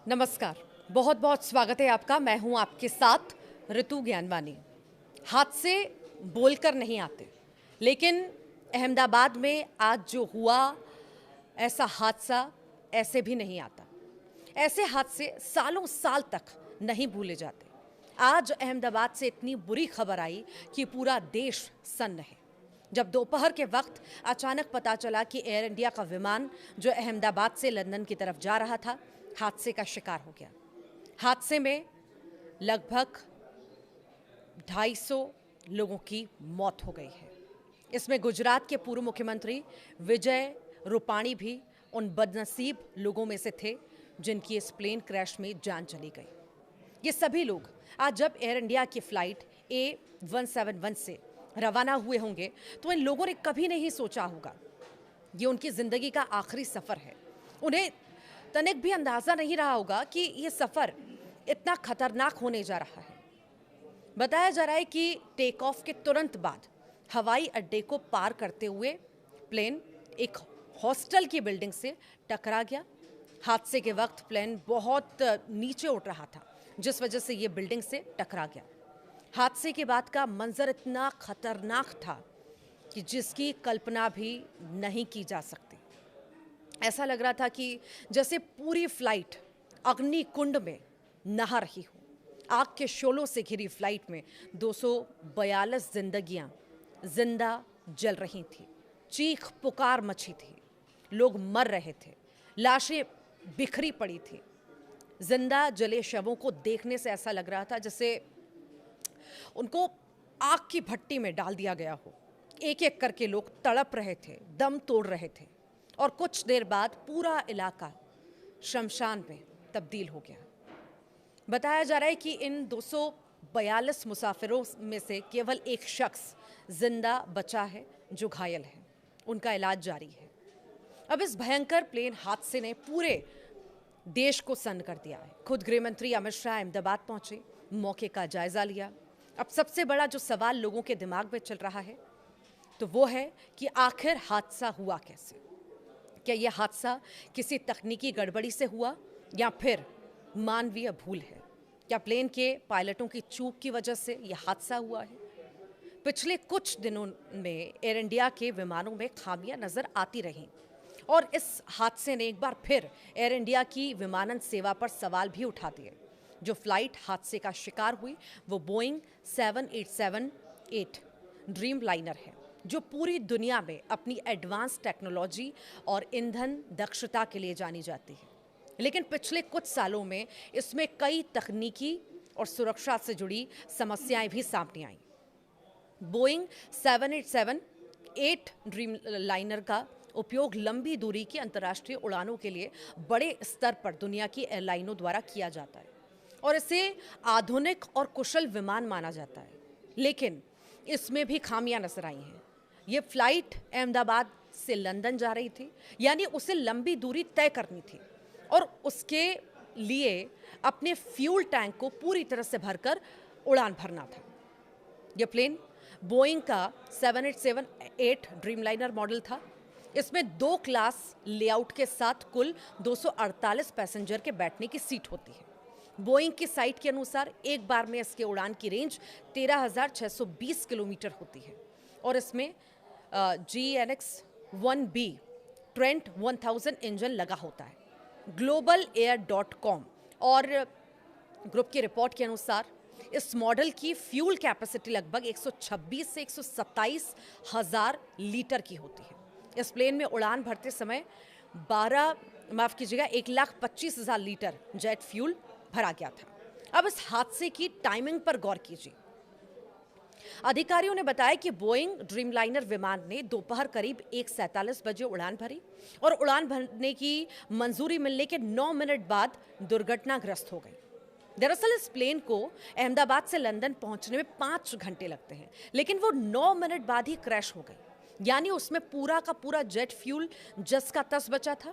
नमस्कार। बहुत बहुत स्वागत है आपका। मैं हूं आपके साथ ऋतु ज्ञानवानी। हादसे बोलकर नहीं आते, लेकिन अहमदाबाद में आज जो हुआ, ऐसा हादसा ऐसे भी नहीं आता। ऐसे हादसे सालों साल तक नहीं भूले जाते। आज अहमदाबाद से इतनी बुरी खबर आई कि पूरा देश सन्न है। जब दोपहर के वक्त अचानक पता चला कि एयर इंडिया का विमान जो अहमदाबाद से लंदन की तरफ जा रहा था, हादसे का शिकार हो गया। हादसे में लगभग 250 लोगों की मौत हो गई है। इसमें गुजरात के पूर्व मुख्यमंत्री विजय रूपाणी भी उन बदनसीब लोगों में से थे जिनकी इस प्लेन क्रैश में जान चली गई। ये सभी लोग आज जब एयर इंडिया की फ्लाइट A171 से रवाना हुए होंगे तो इन लोगों ने कभी नहीं सोचा होगा ये उनकी ज़िंदगी का आखिरी सफ़र है। उन्हें तनिक भी अंदाज़ा नहीं रहा होगा कि ये सफ़र इतना खतरनाक होने जा रहा है। बताया जा रहा है कि टेक ऑफ के तुरंत बाद हवाई अड्डे को पार करते हुए प्लेन एक हॉस्टल की बिल्डिंग से टकरा गया। हादसे के वक्त प्लेन बहुत नीचे उठ रहा था, जिस वजह से ये बिल्डिंग से टकरा गया। हादसे के बाद का मंजर इतना खतरनाक था कि जिसकी कल्पना भी नहीं की जा सकती। ऐसा लग रहा था कि जैसे पूरी फ्लाइट अग्नि कुंड में नहा रही हो। आग के शोलों से घिरी फ्लाइट में 242 जिंदगियां जिंदा जल रही थी। चीख पुकार मची थी, लोग मर रहे थे, लाशें बिखरी पड़ी थी। जिंदा जले शवों को देखने से ऐसा लग रहा था जैसे उनको आग की भट्टी में डाल दिया गया हो। एक एक करके लोग तड़प रहे थे, दम तोड़ रहे थे, और कुछ देर बाद पूरा इलाका शमशान में तब्दील हो गया। बताया जा रहा है कि इन 242 मुसाफिरों में से केवल एक शख्स जिंदा बचा है जो घायल है। उनका इलाज जारी है। अब इस भयंकर प्लेन हादसे ने पूरे देश को सन्न कर दिया है। खुद गृह मंत्री अमित शाह अहमदाबाद पहुंचे, मौके का जायजा लिया। अब सबसे बड़ा जो सवाल लोगों के दिमाग में चल रहा है तो वो है कि आखिर हादसा हुआ कैसे। क्या यह हादसा किसी तकनीकी गड़बड़ी से हुआ या फिर मानवीय भूल है? क्या प्लेन के पायलटों की चूक की वजह से यह हादसा हुआ है? पिछले कुछ दिनों में एयर इंडिया के विमानों में खामियां नजर आती रहीं, और इस हादसे ने एक बार फिर एयर इंडिया की विमानन सेवा पर सवाल भी उठा दिए। जो फ्लाइट हादसे का शिकार हुई वो बोइंग 787-8 ड्रीम लाइनर है, जो पूरी दुनिया में अपनी एडवांस टेक्नोलॉजी और ईंधन दक्षता के लिए जानी जाती है। लेकिन पिछले कुछ सालों में इसमें कई तकनीकी और सुरक्षा से जुड़ी समस्याएं भी सामने आईं। बोइंग 787-8 ड्रीम लाइनर का उपयोग लंबी दूरी की अंतर्राष्ट्रीय उड़ानों के लिए बड़े स्तर पर दुनिया की एयरलाइनों द्वारा किया जाता है और इसे आधुनिक और कुशल विमान माना जाता है। लेकिन इसमें भी खामियां नजर आई हैं। ये फ्लाइट अहमदाबाद से लंदन जा रही थी, यानी उसे लंबी दूरी तय करनी थी और उसके लिए अपने फ्यूल टैंक को पूरी तरह से भरकर उड़ान भरना था। यह प्लेन बोइंग का 787-8 ड्रीमलाइनर मॉडल था। इसमें 2 क्लास लेआउट के साथ कुल 248 पैसेंजर के बैठने की सीट होती है। बोइंग की साइट के अनुसार एक बार में इसके उड़ान की रेंज 13,620 किलोमीटर होती है और इसमें GNX-1B ट्रेंट 1000 इंजन लगा होता है। GlobalAir.com और ग्रुप की रिपोर्ट के अनुसार इस मॉडल की फ्यूल कैपेसिटी लगभग 126 से 127 हज़ार लीटर की होती है। इस प्लेन में उड़ान भरते समय 1,25,000 लीटर जेट फ्यूल भरा गया था। अब इस हादसे की टाइमिंग पर गौर कीजिए। अधिकारियों ने बताया कि बोइंग ड्रीमलाइनर विमान ने दोपहर करीब 1:47 बजे उड़ान भरी और उड़ान भरने की मंजूरी मिलने के 9 मिनट बाद दुर्घटनाग्रस्त हो गई। दरअसल इस प्लेन को अहमदाबाद से लंदन पहुंचने में 5 घंटे लगते हैं, लेकिन वो 9 मिनट बाद ही क्रैश हो गई, यानी उसमें पूरा का पूरा जेट फ्यूल जस का तस बचा था।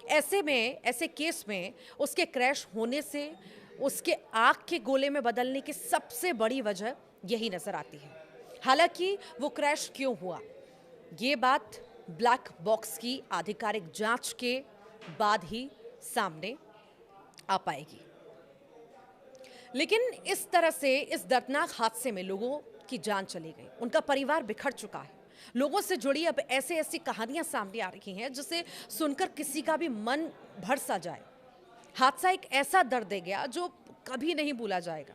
ऐसे केस में उसके क्रैश होने से उसके आग के गोले में बदलने की सबसे बड़ी वजह यही नजर आती है। हालांकि वो क्रैश क्यों हुआ, ये बात ब्लैक बॉक्स की आधिकारिक जांच के बाद ही सामने आ पाएगी। लेकिन इस तरह से इस दर्दनाक हादसे में लोगों की जान चली गई, उनका परिवार बिखर चुका है। लोगों से जुड़ी अब ऐसी कहानियां सामने आ रही हैं जिसे सुनकर किसी का भी मन भर सा जाए। हादसा एक ऐसा दर्द दे गया जो कभी नहीं भूला जाएगा।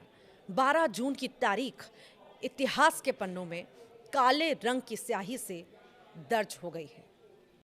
12 जून की तारीख इतिहास के पन्नों में काले रंग की स्याही से दर्ज हो गई है।